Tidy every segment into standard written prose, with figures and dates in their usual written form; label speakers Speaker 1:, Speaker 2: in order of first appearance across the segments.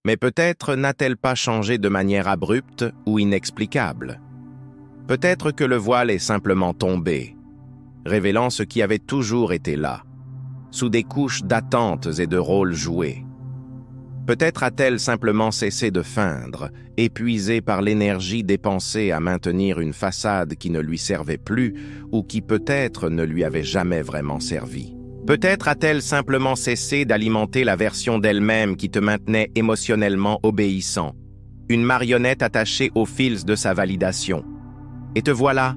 Speaker 1: Mais peut-être n'a-t-elle pas changé de manière abrupte ou inexplicable. Peut-être que le voile est simplement tombé, révélant ce qui avait toujours été là, sous des couches d'attentes et de rôles joués. Peut-être a-t-elle simplement cessé de feindre, épuisée par l'énergie dépensée à maintenir une façade qui ne lui servait plus ou qui peut-être ne lui avait jamais vraiment servi. Peut-être a-t-elle simplement cessé d'alimenter la version d'elle-même qui te maintenait émotionnellement obéissant, une marionnette attachée aux fils de sa validation. Et te voilà,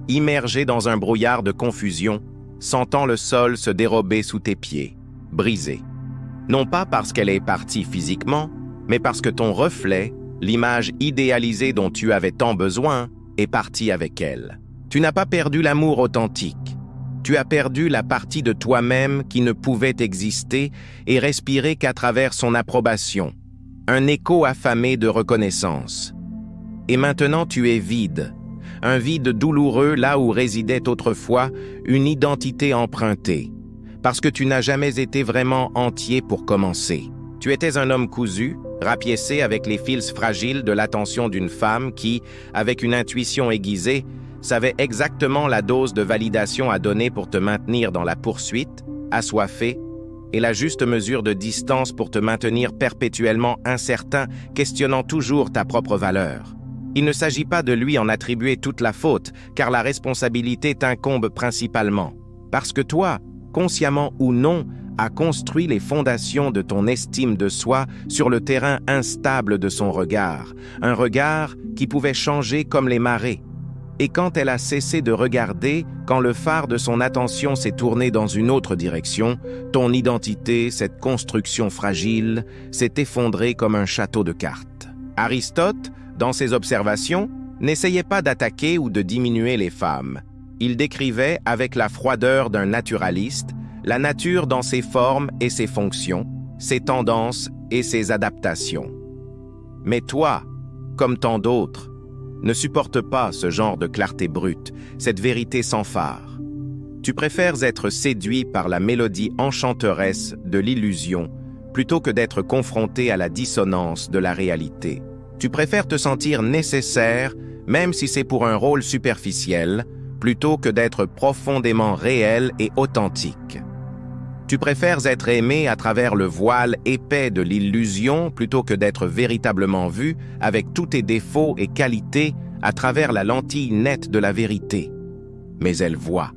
Speaker 1: immergé dans un brouillard de confusion, sentant le sol se dérober sous tes pieds, brisé. Non pas parce qu'elle est partie physiquement, mais parce que ton reflet, l'image idéalisée dont tu avais tant besoin, est parti avec elle. Tu n'as pas perdu l'amour authentique. Tu as perdu la partie de toi-même qui ne pouvait exister et respirer qu'à travers son approbation, un écho affamé de reconnaissance. Et maintenant tu es vide, un vide douloureux là où résidait autrefois une identité empruntée, parce que tu n'as jamais été vraiment entier pour commencer. Tu étais un homme cousu, rapiécé avec les fils fragiles de l'attention d'une femme qui, avec une intuition aiguisée, savait exactement la dose de validation à donner pour te maintenir dans la poursuite, assoiffé, et la juste mesure de distance pour te maintenir perpétuellement incertain, questionnant toujours ta propre valeur. Il ne s'agit pas de lui en attribuer toute la faute, car la responsabilité t'incombe principalement. Parce que toi, consciemment ou non, as construit les fondations de ton estime de soi sur le terrain instable de son regard, un regard qui pouvait changer comme les marées. Et quand elle a cessé de regarder, quand le phare de son attention s'est tourné dans une autre direction, ton identité, cette construction fragile, s'est effondrée comme un château de cartes. Aristote, dans ses observations, n'essayait pas d'attaquer ou de diminuer les femmes. Il décrivait, avec la froideur d'un naturaliste, la nature dans ses formes et ses fonctions, ses tendances et ses adaptations. Mais toi, comme tant d'autres, ne supporte pas ce genre de clarté brute, cette vérité sans phare. Tu préfères être séduit par la mélodie enchanteresse de l'illusion plutôt que d'être confronté à la dissonance de la réalité. Tu préfères te sentir nécessaire, même si c'est pour un rôle superficiel, plutôt que d'être profondément réel et authentique. Tu préfères être aimé à travers le voile épais de l'illusion plutôt que d'être véritablement vu avec tous tes défauts et qualités à travers la lentille nette de la vérité. Mais elle voit.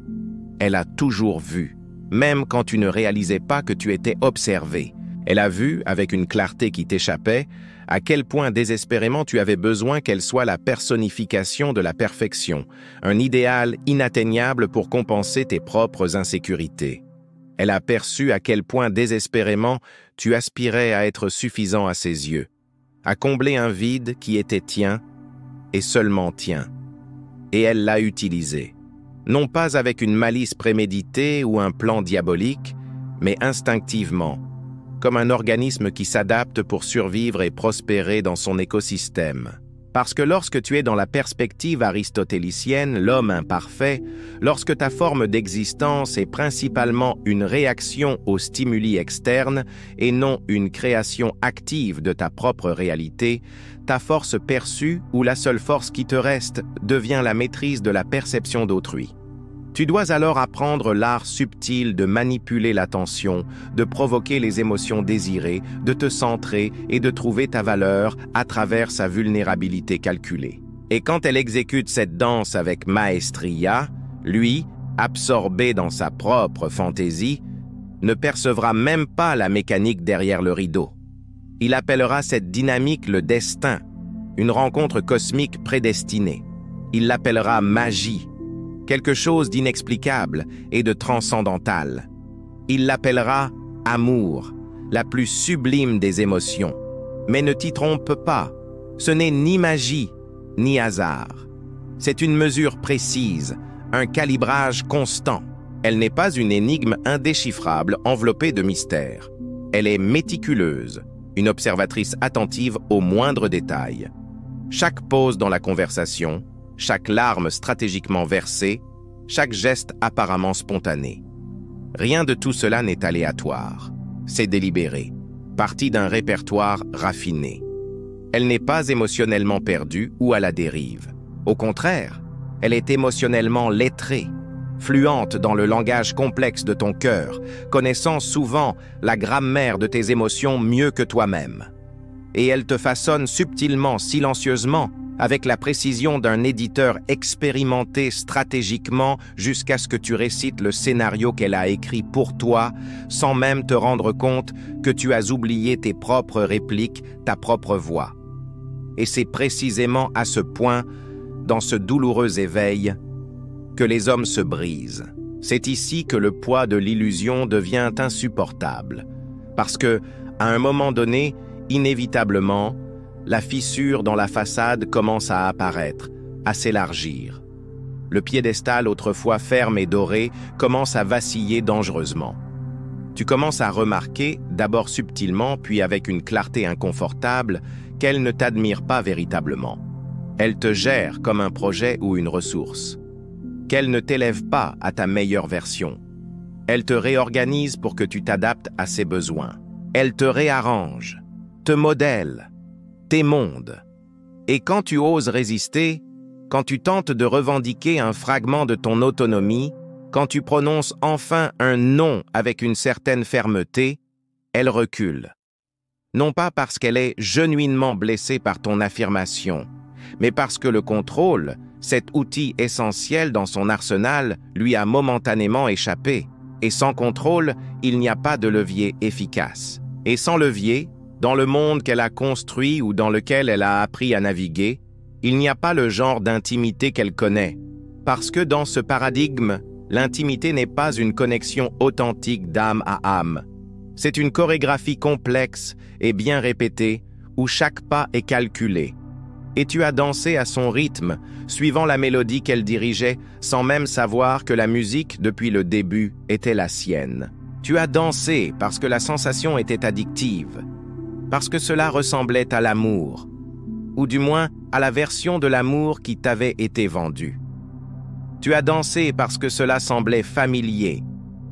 Speaker 1: Elle a toujours vu, même quand tu ne réalisais pas que tu étais observé. Elle a vu, avec une clarté qui t'échappait, à quel point désespérément tu avais besoin qu'elle soit la personnification de la perfection, un idéal inatteignable pour compenser tes propres insécurités. Elle a perçu à quel point désespérément tu aspirais à être suffisant à ses yeux, à combler un vide qui était tien et seulement tien. Et elle l'a utilisé, non pas avec une malice préméditée ou un plan diabolique, mais instinctivement, comme un organisme qui s'adapte pour survivre et prospérer dans son écosystème. Parce que lorsque tu es dans la perspective aristotélicienne, l'homme imparfait, lorsque ta forme d'existence est principalement une réaction aux stimuli externes et non une création active de ta propre réalité, ta force perçue ou la seule force qui te reste devient la maîtrise de la perception d'autrui. Tu dois alors apprendre l'art subtil de manipuler l'attention, de provoquer les émotions désirées, de te centrer et de trouver ta valeur à travers sa vulnérabilité calculée. Et quand elle exécute cette danse avec maestria, lui, absorbé dans sa propre fantaisie, ne percevra même pas la mécanique derrière le rideau. Il appellera cette dynamique le destin, une rencontre cosmique prédestinée. Il l'appellera magie, quelque chose d'inexplicable et de transcendantal. Il l'appellera amour, la plus sublime des émotions. Mais ne t'y trompe pas, ce n'est ni magie, ni hasard. C'est une mesure précise, un calibrage constant. Elle n'est pas une énigme indéchiffrable enveloppée de mystère. Elle est méticuleuse, une observatrice attentive aux moindres détails. Chaque pause dans la conversation, chaque larme stratégiquement versée, chaque geste apparemment spontané. Rien de tout cela n'est aléatoire, c'est délibéré. partie d'un répertoire raffiné. Elle n'est pas émotionnellement perdue ou à la dérive. Au contraire, elle est émotionnellement lettrée, fluente dans le langage complexe de ton cœur, connaissant souvent la grammaire de tes émotions mieux que toi-même. Et elle te façonne subtilement, silencieusement, avec la précision d'un éditeur expérimenté stratégiquement jusqu'à ce que tu récites le scénario qu'elle a écrit pour toi, sans même te rendre compte que tu as oublié tes propres répliques, ta propre voix. Et c'est précisément à ce point, dans ce douloureux éveil, que les hommes se brisent. C'est ici que le poids de l'illusion devient insupportable. Parce que, à un moment donné, inévitablement, la fissure dans la façade commence à apparaître, à s'élargir. Le piédestal, autrefois ferme et doré, commence à vaciller dangereusement. Tu commences à remarquer, d'abord subtilement, puis avec une clarté inconfortable, qu'elle ne t'admire pas véritablement. Elle te gère comme un projet ou une ressource. Qu'elle ne t'élève pas à ta meilleure version. Elle te réorganise pour que tu t'adaptes à ses besoins. Elle te réarrange, te modèle, t'émonde. Et quand tu oses résister, quand tu tentes de revendiquer un fragment de ton autonomie, quand tu prononces enfin un non avec une certaine fermeté, elle recule. Non pas parce qu'elle est genuinement blessée par ton affirmation, mais parce que le contrôle, cet outil essentiel dans son arsenal, lui a momentanément échappé. Et sans contrôle, il n'y a pas de levier efficace. Et sans levier, dans le monde qu'elle a construit ou dans lequel elle a appris à naviguer, il n'y a pas le genre d'intimité qu'elle connaît. Parce que dans ce paradigme, l'intimité n'est pas une connexion authentique d'âme à âme. C'est une chorégraphie complexe et bien répétée, où chaque pas est calculé. Et tu as dansé à son rythme, suivant la mélodie qu'elle dirigeait, sans même savoir que la musique, depuis le début, était la sienne. Tu as dansé parce que la sensation était addictive, parce que cela ressemblait à l'amour, ou du moins à la version de l'amour qui t'avait été vendue. Tu as dansé parce que cela semblait familier,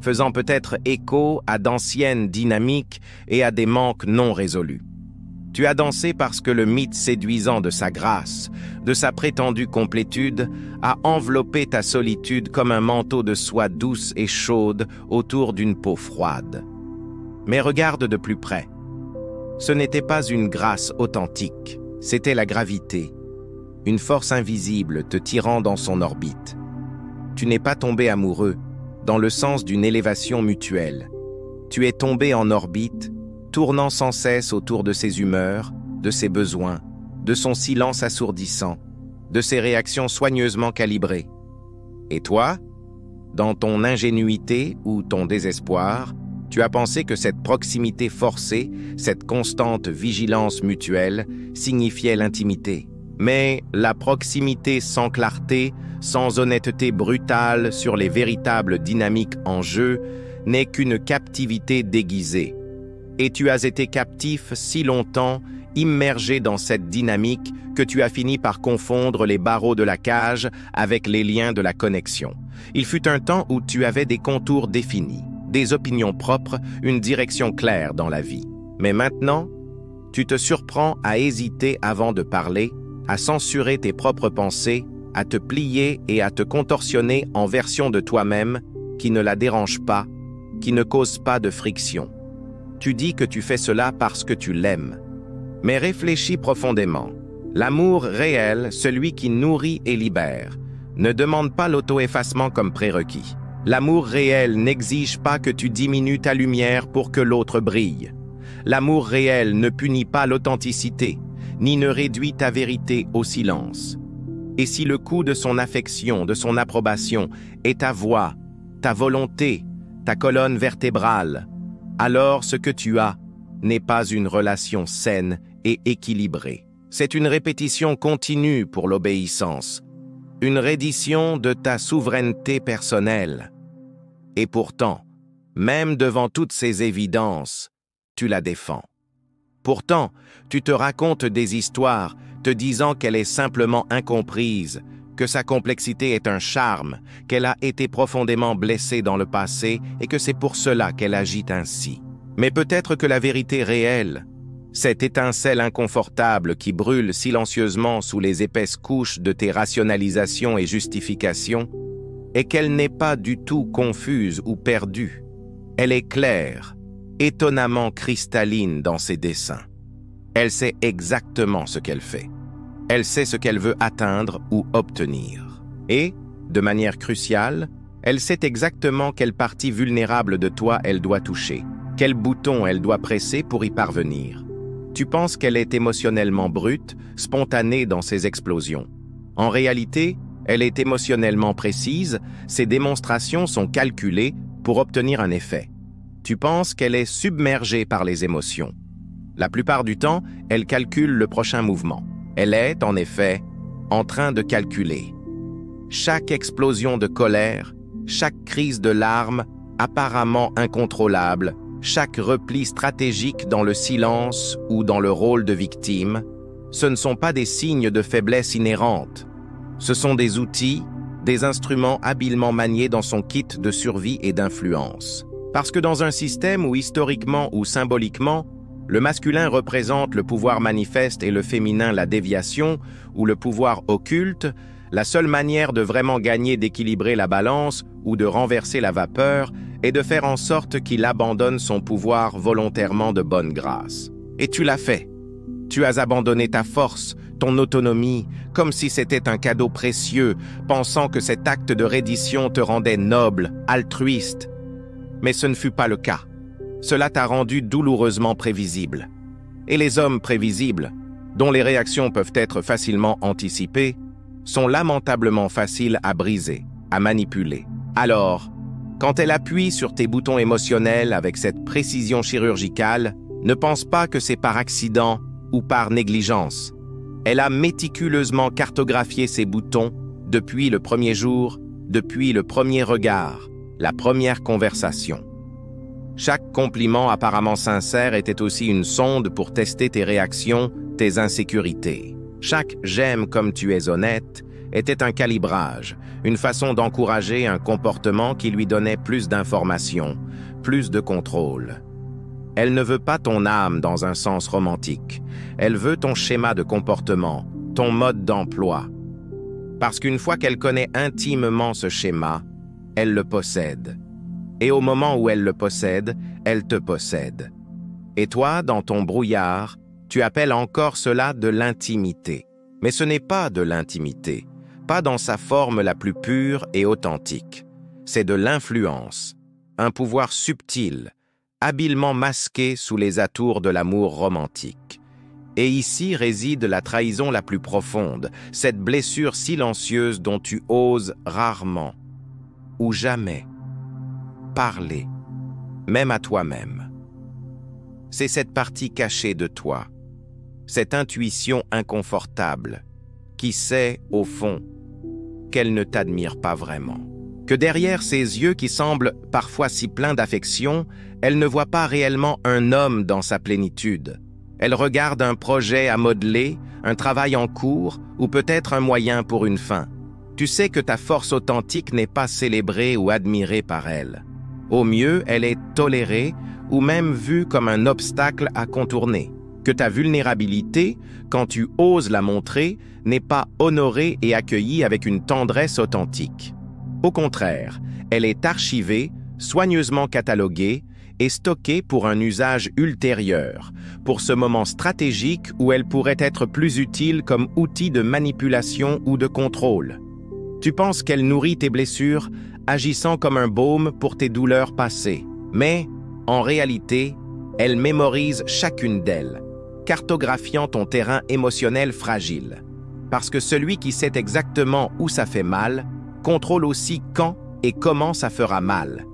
Speaker 1: faisant peut-être écho à d'anciennes dynamiques et à des manques non résolus. Tu as dansé parce que le mythe séduisant de sa grâce, de sa prétendue complétude, a enveloppé ta solitude comme un manteau de soie douce et chaude autour d'une peau froide. Mais regarde de plus près. Ce n'était pas une grâce authentique, c'était la gravité, une force invisible te tirant dans son orbite. Tu n'es pas tombé amoureux, dans le sens d'une élévation mutuelle. Tu es tombé en orbite, tournant sans cesse autour de ses humeurs, de ses besoins, de son silence assourdissant, de ses réactions soigneusement calibrées. Et toi, dans ton ingénuité ou ton désespoir, tu as pensé que cette proximité forcée, cette constante vigilance mutuelle, signifiait l'intimité. Mais la proximité sans clarté, sans honnêteté brutale sur les véritables dynamiques en jeu, n'est qu'une captivité déguisée. Et tu as été captif si longtemps, immergé dans cette dynamique, que tu as fini par confondre les barreaux de la cage avec les liens de la connexion. Il fut un temps où tu avais des contours définis, des opinions propres, une direction claire dans la vie. Mais maintenant, tu te surprends à hésiter avant de parler, à censurer tes propres pensées, à te plier et à te contorsionner en version de toi-même qui ne la dérange pas, qui ne cause pas de friction. Tu dis que tu fais cela parce que tu l'aimes. Mais réfléchis profondément. L'amour réel, celui qui nourrit et libère, ne demande pas l'auto-effacement comme prérequis. L'amour réel n'exige pas que tu diminues ta lumière pour que l'autre brille. L'amour réel ne punit pas l'authenticité, ni ne réduit ta vérité au silence. Et si le coût de son affection, de son approbation, est ta voix, ta volonté, ta colonne vertébrale, alors ce que tu as n'est pas une relation saine et équilibrée. C'est une répétition continue pour l'obéissance, une reddition de ta souveraineté personnelle. Et pourtant, même devant toutes ces évidences, tu la défends. Pourtant, tu te racontes des histoires te disant qu'elle est simplement incomprise, que sa complexité est un charme, qu'elle a été profondément blessée dans le passé et que c'est pour cela qu'elle agit ainsi. Mais peut-être que la vérité réelle, cette étincelle inconfortable qui brûle silencieusement sous les épaisses couches de tes rationalisations et justifications, est qu'elle n'est pas du tout confuse ou perdue. Elle est claire, étonnamment cristalline dans ses desseins. Elle sait exactement ce qu'elle fait. Elle sait ce qu'elle veut atteindre ou obtenir. Et, de manière cruciale, elle sait exactement quelle partie vulnérable de toi elle doit toucher, quel bouton elle doit presser pour y parvenir. Tu penses qu'elle est émotionnellement brute, spontanée dans ses explosions. En réalité, elle est émotionnellement précise, ses démonstrations sont calculées pour obtenir un effet. Tu penses qu'elle est submergée par les émotions. La plupart du temps, elle calcule le prochain mouvement. Elle est, en effet, en train de calculer. Chaque explosion de colère, chaque crise de larmes, apparemment incontrôlable, chaque repli stratégique dans le silence ou dans le rôle de victime, ce ne sont pas des signes de faiblesse inhérente. Ce sont des outils, des instruments habilement maniés dans son kit de survie et d'influence. Parce que dans un système où historiquement ou symboliquement, le masculin représente le pouvoir manifeste et le féminin la déviation ou le pouvoir occulte, la seule manière de vraiment gagner d'équilibrer la balance ou de renverser la vapeur est de faire en sorte qu'il abandonne son pouvoir volontairement de bonne grâce. Et tu l'as fait. Tu as abandonné ta force, ton autonomie, comme si c'était un cadeau précieux, pensant que cet acte de reddition te rendait noble, altruiste. Mais ce ne fut pas le cas. Cela t'a rendu douloureusement prévisible. Et les hommes prévisibles, dont les réactions peuvent être facilement anticipées, sont lamentablement faciles à briser, à manipuler. Alors, quand elle appuie sur tes boutons émotionnels avec cette précision chirurgicale, ne pense pas que c'est par accident ou par négligence. Elle a méticuleusement cartographié ces boutons depuis le premier jour, depuis le premier regard, la première conversation. Chaque compliment apparemment sincère était aussi une sonde pour tester tes réactions, tes insécurités. Chaque « j'aime comme tu es honnête » était un calibrage, une façon d'encourager un comportement qui lui donnait plus d'informations, plus de contrôle. Elle ne veut pas ton âme dans un sens romantique. Elle veut ton schéma de comportement, ton mode d'emploi. Parce qu'une fois qu'elle connaît intimement ce schéma, elle le possède. Et au moment où elle le possède, elle te possède. Et toi, dans ton brouillard, tu appelles encore cela de l'intimité. Mais ce n'est pas de l'intimité, pas dans sa forme la plus pure et authentique. C'est de l'influence, un pouvoir subtil, habilement masqué sous les atours de l'amour romantique. Et ici réside la trahison la plus profonde, cette blessure silencieuse dont tu oses rarement, ou jamais, parler, même à toi-même. C'est cette partie cachée de toi, cette intuition inconfortable, qui sait, au fond, qu'elle ne t'admire pas vraiment. Que derrière ses yeux qui semblent parfois si pleins d'affection, elle ne voit pas réellement un homme dans sa plénitude. Elle regarde un projet à modeler, un travail en cours, ou peut-être un moyen pour une fin. Tu sais que ta force authentique n'est pas célébrée ou admirée par elle. Au mieux, elle est tolérée ou même vue comme un obstacle à contourner. Que ta vulnérabilité, quand tu oses la montrer, n'est pas honorée et accueillie avec une tendresse authentique. Au contraire, elle est archivée, soigneusement cataloguée et stockée pour un usage ultérieur, pour ce moment stratégique où elle pourrait être plus utile comme outil de manipulation ou de contrôle. Tu penses qu'elle nourrit tes blessures, agissant comme un baume pour tes douleurs passées. Mais, en réalité, elle mémorise chacune d'elles, cartographiant ton terrain émotionnel fragile. Parce que celui qui sait exactement où ça fait mal, contrôle aussi quand et comment ça fera mal.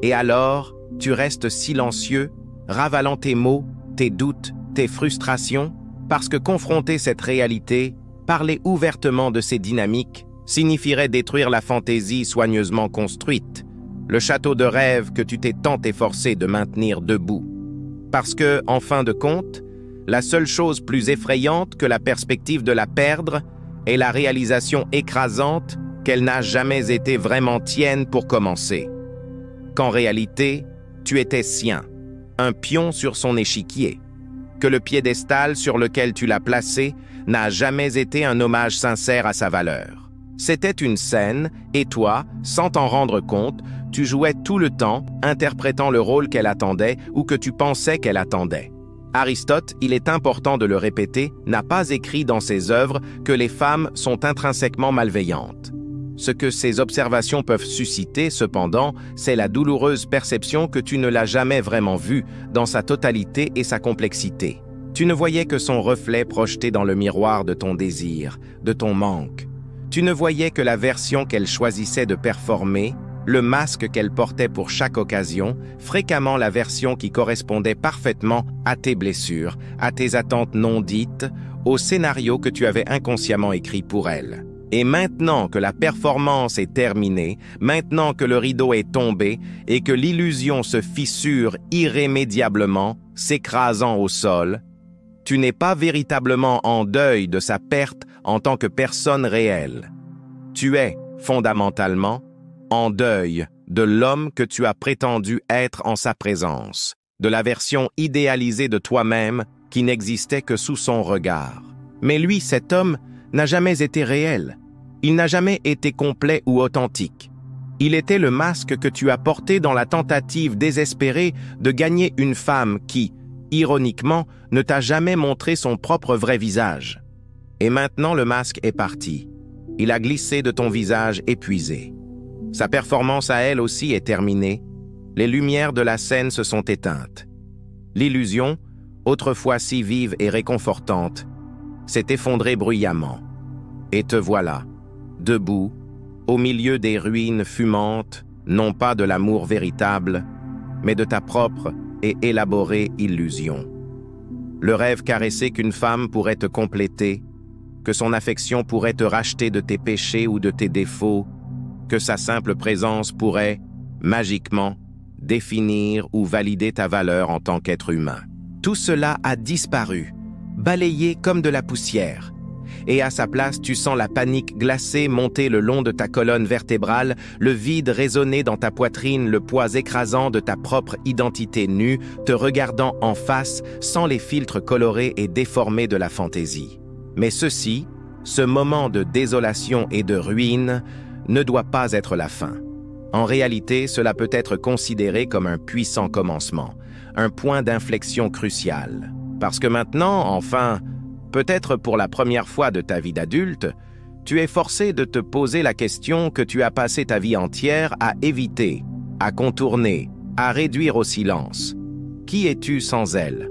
Speaker 1: Et alors, tu restes silencieux, ravalant tes mots, tes doutes, tes frustrations, parce que confronter cette réalité, parler ouvertement de ces dynamiques, signifierait détruire la fantaisie soigneusement construite, le château de rêve que tu t'es tant efforcé de maintenir debout. Parce que, en fin de compte, la seule chose plus effrayante que la perspective de la perdre est la réalisation écrasante qu'elle n'a jamais été vraiment tienne pour commencer. Qu'en réalité, tu étais sien. un pion sur son échiquier, que le piédestal sur lequel tu l'as placé n'a jamais été un hommage sincère à sa valeur. C'était une scène, et toi, sans t'en rendre compte, tu jouais tout le temps, interprétant le rôle qu'elle attendait ou que tu pensais qu'elle attendait. Aristote, il est important de le répéter, n'a pas écrit dans ses œuvres que les femmes sont intrinsèquement malveillantes. Ce que ces observations peuvent susciter, cependant, c'est la douloureuse perception que tu ne l'as jamais vraiment vue dans sa totalité et sa complexité. Tu ne voyais que son reflet projeté dans le miroir de ton désir, de ton manque. Tu ne voyais que la version qu'elle choisissait de performer, le masque qu'elle portait pour chaque occasion, fréquemment la version qui correspondait parfaitement à tes blessures, à tes attentes non dites, au scénario que tu avais inconsciemment écrit pour elle. Et maintenant que la performance est terminée, maintenant que le rideau est tombé et que l'illusion se fissure irrémédiablement, s'écrasant au sol, tu n'es pas véritablement en deuil de sa perte en tant que personne réelle. Tu es, fondamentalement, en deuil de l'homme que tu as prétendu être en sa présence, de la version idéalisée de toi-même qui n'existait que sous son regard. Mais lui, cet homme, n'a jamais été réel. Il n'a jamais été complet ou authentique. Il était le masque que tu as porté dans la tentative désespérée de gagner une femme qui, ironiquement, ne t'a jamais montré son propre vrai visage. Et maintenant le masque est parti. Il a glissé de ton visage épuisé. Sa performance à elle aussi est terminée. Les lumières de la scène se sont éteintes. L'illusion, autrefois si vive et réconfortante, s'est effondrée bruyamment. Et te voilà, debout, au milieu des ruines fumantes, non pas de l'amour véritable, mais de ta propre et élaborée illusion. Le rêve caressé qu'une femme pourrait te compléter, que son affection pourrait te racheter de tes péchés ou de tes défauts, que sa simple présence pourrait, magiquement, définir ou valider ta valeur en tant qu'être humain. Tout cela a disparu, balayé comme de la poussière. Et à sa place, tu sens la panique glacée monter le long de ta colonne vertébrale, le vide résonner dans ta poitrine, le poids écrasant de ta propre identité nue, te regardant en face sans les filtres colorés et déformés de la fantaisie. Mais ceci, ce moment de désolation et de ruine, ne doit pas être la fin. En réalité, cela peut être considéré comme un puissant commencement, un point d'inflexion crucial. Parce que maintenant, enfin, peut-être pour la première fois de ta vie d'adulte, tu es forcé de te poser la question que tu as passé ta vie entière à éviter, à contourner, à réduire au silence. Qui es-tu sans elle?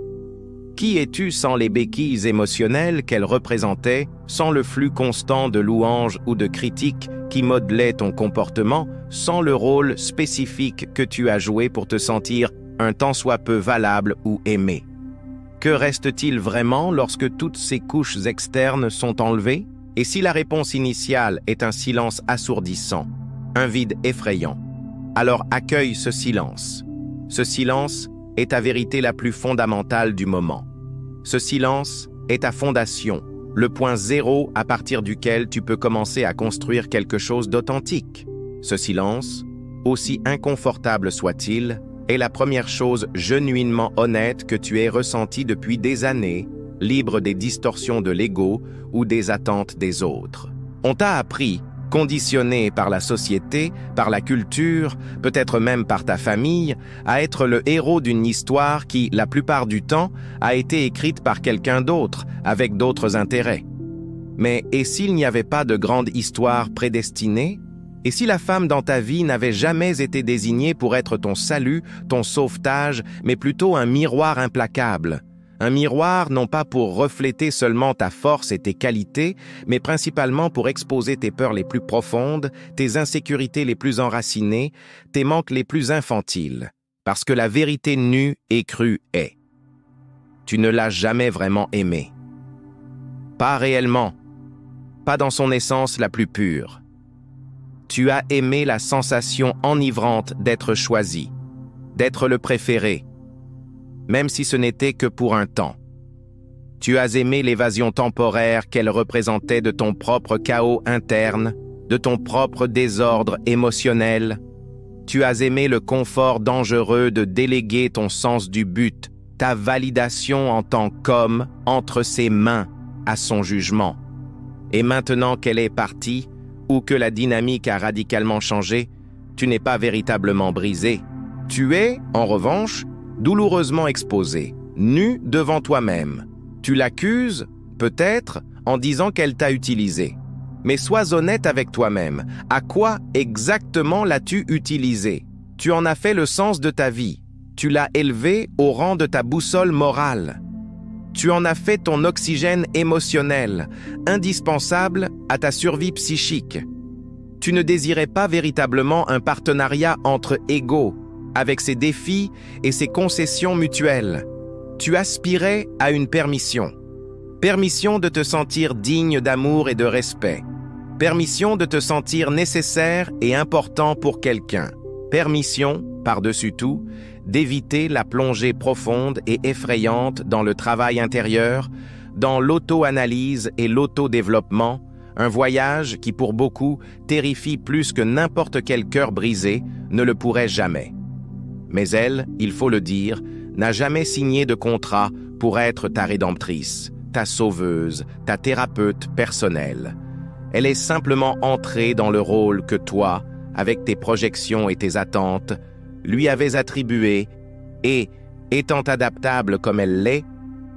Speaker 1: Qui es-tu sans les béquilles émotionnelles qu'elle représentait, sans le flux constant de louanges ou de critiques qui modelaient ton comportement, sans le rôle spécifique que tu as joué pour te sentir un tant soit peu valable ou aimé? Que reste-t-il vraiment lorsque toutes ces couches externes sont enlevées? Et si la réponse initiale est un silence assourdissant, un vide effrayant, alors accueille ce silence. Ce silence est ta vérité la plus fondamentale du moment. Ce silence est ta fondation, le point zéro à partir duquel tu peux commencer à construire quelque chose d'authentique. Ce silence, aussi inconfortable soit-il, est la première chose genuinement honnête que tu aies ressentie depuis des années, libre des distorsions de l'ego ou des attentes des autres. On t'a appris, conditionné par la société, par la culture, peut-être même par ta famille, à être le héros d'une histoire qui, la plupart du temps, a été écrite par quelqu'un d'autre, avec d'autres intérêts. Mais et s'il n'y avait pas de grande histoire prédestinée? Et si la femme dans ta vie n'avait jamais été désignée pour être ton salut, ton sauvetage, mais plutôt un miroir implacable? Un miroir non pas pour refléter seulement ta force et tes qualités, mais principalement pour exposer tes peurs les plus profondes, tes insécurités les plus enracinées, tes manques les plus infantiles. Parce que la vérité nue et crue est. Tu ne l'as jamais vraiment aimé. Pas réellement. Pas dans son essence la plus pure. Tu as aimé la sensation enivrante d'être choisi, d'être le préféré, même si ce n'était que pour un temps. Tu as aimé l'évasion temporaire qu'elle représentait de ton propre chaos interne, de ton propre désordre émotionnel. Tu as aimé le confort dangereux de déléguer ton sens du but, ta validation en tant qu'homme entre ses mains à son jugement. Et maintenant qu'elle est partie, ou que la dynamique a radicalement changé, tu n'es pas véritablement brisé. Tu es, en revanche, douloureusement exposé, nu devant toi-même. Tu l'accuses, peut-être, en disant qu'elle t'a utilisé. Mais sois honnête avec toi-même. À quoi exactement l'as-tu utilisé? Tu en as fait le sens de ta vie. Tu l'as élevé au rang de ta boussole morale. Tu en as fait ton oxygène émotionnel, indispensable à ta survie psychique. Tu ne désirais pas véritablement un partenariat entre égaux, avec ses défis et ses concessions mutuelles. Tu aspirais à une permission. Permission de te sentir digne d'amour et de respect. Permission de te sentir nécessaire et important pour quelqu'un. Permission, par-dessus tout, d'éviter la plongée profonde et effrayante dans le travail intérieur, dans l'auto-analyse et l'autodéveloppement, un voyage qui pour beaucoup terrifie plus que n'importe quel cœur brisé ne le pourrait jamais. Mais elle, il faut le dire, n'a jamais signé de contrat pour être ta rédemptrice, ta sauveuse, ta thérapeute personnelle. Elle est simplement entrée dans le rôle que toi, avec tes projections et tes attentes, lui avais attribué et, étant adaptable comme elle l'est,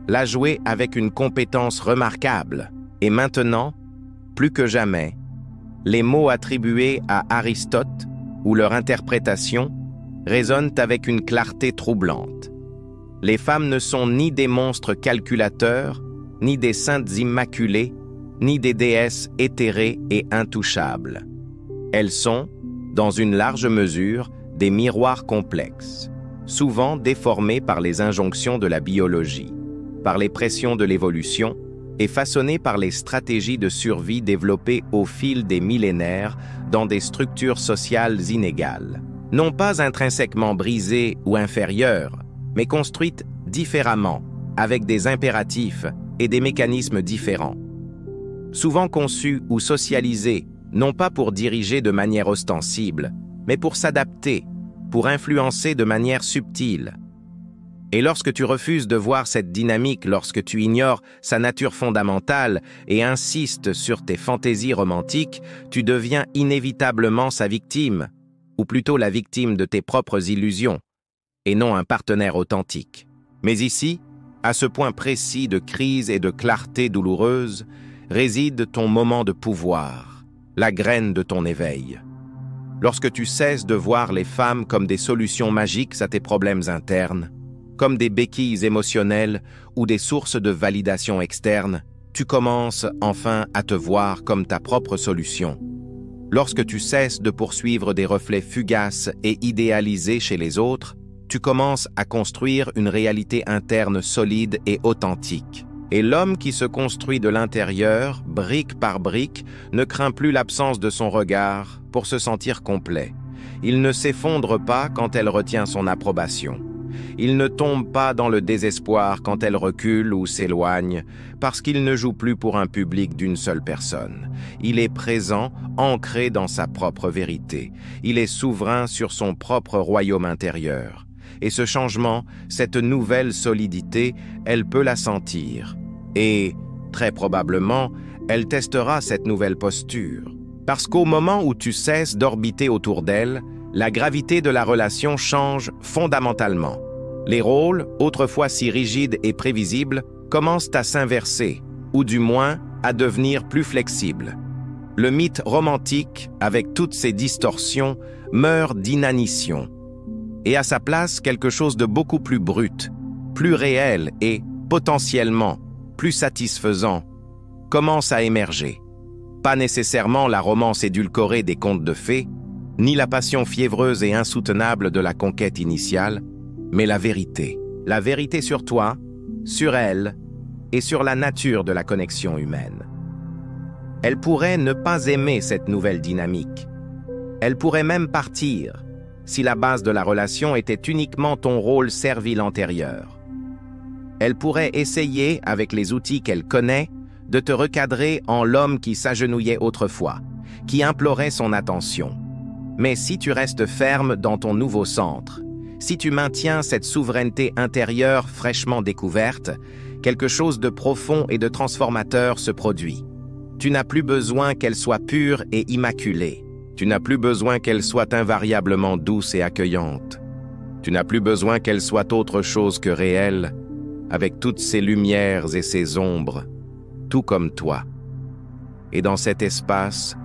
Speaker 1: l'a joué avec une compétence remarquable. Et maintenant, plus que jamais, les mots attribués à Aristote ou leur interprétation résonnent avec une clarté troublante. Les femmes ne sont ni des monstres calculateurs, ni des saintes immaculées, ni des déesses éthérées et intouchables. Elles sont, dans une large mesure, des miroirs complexes, souvent déformés par les injonctions de la biologie, par les pressions de l'évolution et façonnés par les stratégies de survie développées au fil des millénaires dans des structures sociales inégales. Non pas intrinsèquement brisées ou inférieures, mais construites différemment, avec des impératifs et des mécanismes différents. Souvent conçues ou socialisées, non pas pour diriger de manière ostensible, mais pour s'adapter, pour influencer de manière subtile. Et lorsque tu refuses de voir cette dynamique, lorsque tu ignores sa nature fondamentale et insistes sur tes fantaisies romantiques, tu deviens inévitablement sa victime, ou plutôt la victime de tes propres illusions, et non un partenaire authentique. Mais ici, à ce point précis de crise et de clarté douloureuse, réside ton moment de pouvoir, la graine de ton éveil. Lorsque tu cesses de voir les femmes comme des solutions magiques à tes problèmes internes, comme des béquilles émotionnelles ou des sources de validation externe, tu commences enfin à te voir comme ta propre solution. Lorsque tu cesses de poursuivre des reflets fugaces et idéalisés chez les autres, tu commences à construire une réalité interne solide et authentique. Et l'homme qui se construit de l'intérieur, brique par brique, ne craint plus l'absence de son regard pour se sentir complet. Il ne s'effondre pas quand elle retient son approbation. Il ne tombe pas dans le désespoir quand elle recule ou s'éloigne, parce qu'il ne joue plus pour un public d'une seule personne. Il est présent, ancré dans sa propre vérité. Il est souverain sur son propre royaume intérieur. Et ce changement, cette nouvelle solidité, elle peut la sentir. Et, très probablement, elle testera cette nouvelle posture. Parce qu'au moment où tu cesses d'orbiter autour d'elle, la gravité de la relation change fondamentalement. Les rôles, autrefois si rigides et prévisibles, commencent à s'inverser, ou du moins à devenir plus flexibles. Le mythe romantique, avec toutes ses distorsions, meurt d'inanition. Et à sa place, quelque chose de beaucoup plus brut, plus réel et, potentiellement, plus satisfaisant, commence à émerger. Pas nécessairement la romance édulcorée des contes de fées, ni la passion fiévreuse et insoutenable de la conquête initiale, mais la vérité. La vérité sur toi, sur elle et sur la nature de la connexion humaine. Elle pourrait ne pas aimer cette nouvelle dynamique. Elle pourrait même partir, si la base de la relation était uniquement ton rôle servile antérieur. Elle pourrait essayer, avec les outils qu'elle connaît, de te recadrer en l'homme qui s'agenouillait autrefois, qui implorait son attention. Mais si tu restes ferme dans ton nouveau centre, si tu maintiens cette souveraineté intérieure fraîchement découverte, quelque chose de profond et de transformateur se produit. Tu n'as plus besoin qu'elle soit pure et immaculée. Tu n'as plus besoin qu'elle soit invariablement douce et accueillante. Tu n'as plus besoin qu'elle soit autre chose que réelle, avec toutes ses lumières et ses ombres, tout comme toi. Et dans cet espace,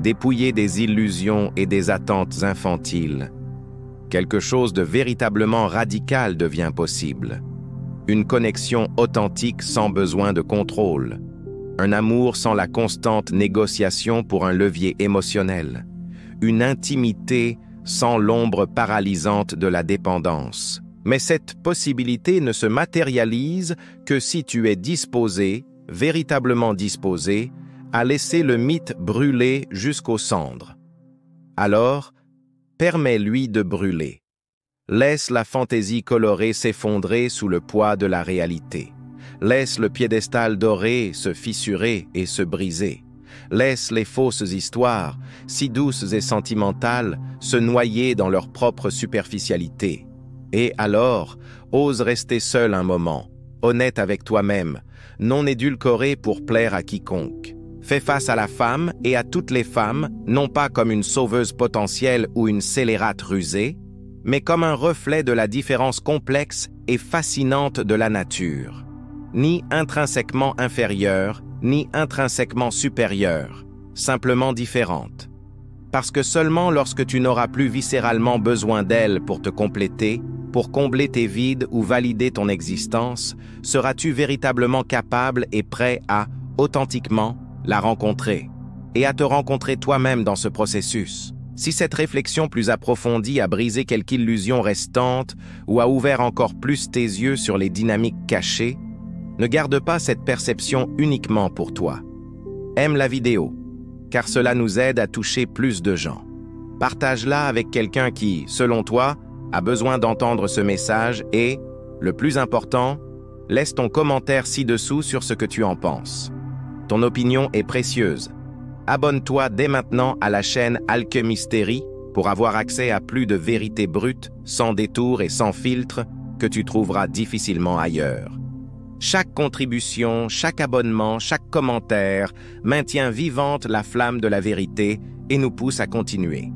Speaker 1: dépouillé des illusions et des attentes infantiles, quelque chose de véritablement radical devient possible. Une connexion authentique sans besoin de contrôle. Un amour sans la constante négociation pour un levier émotionnel. Une intimité sans l'ombre paralysante de la dépendance. Mais cette possibilité ne se matérialise que si tu es disposé, véritablement disposé, à laisser le mythe brûler jusqu'aux cendres. Alors, permets-lui de brûler. Laisse la fantaisie colorée s'effondrer sous le poids de la réalité. Laisse le piédestal doré se fissurer et se briser. Laisse les fausses histoires, si douces et sentimentales, se noyer dans leur propre superficialité. Et alors, ose rester seul un moment, honnête avec toi-même, non édulcoré pour plaire à quiconque. Fais face à la femme et à toutes les femmes, non pas comme une sauveuse potentielle ou une scélérate rusée, mais comme un reflet de la différence complexe et fascinante de la nature. Ni intrinsèquement inférieure, ni intrinsèquement supérieure, simplement différente. Parce que seulement lorsque tu n'auras plus viscéralement besoin d'elle pour te compléter, pour combler tes vides ou valider ton existence, seras-tu véritablement capable et prêt à, authentiquement, la rencontrer, et à te rencontrer toi-même dans ce processus. Si cette réflexion plus approfondie a brisé quelque illusion restante ou a ouvert encore plus tes yeux sur les dynamiques cachées, ne garde pas cette perception uniquement pour toi. Aime la vidéo, car cela nous aide à toucher plus de gens. Partage-la avec quelqu'un qui, selon toi, a besoin d'entendre ce message et, le plus important, laisse ton commentaire ci-dessous sur ce que tu en penses. Ton opinion est précieuse. Abonne-toi dès maintenant à la chaîne Alchemystery pour avoir accès à plus de vérités brutes, sans détour et sans filtre, que tu trouveras difficilement ailleurs. Chaque contribution, chaque abonnement, chaque commentaire maintient vivante la flamme de la vérité et nous pousse à continuer.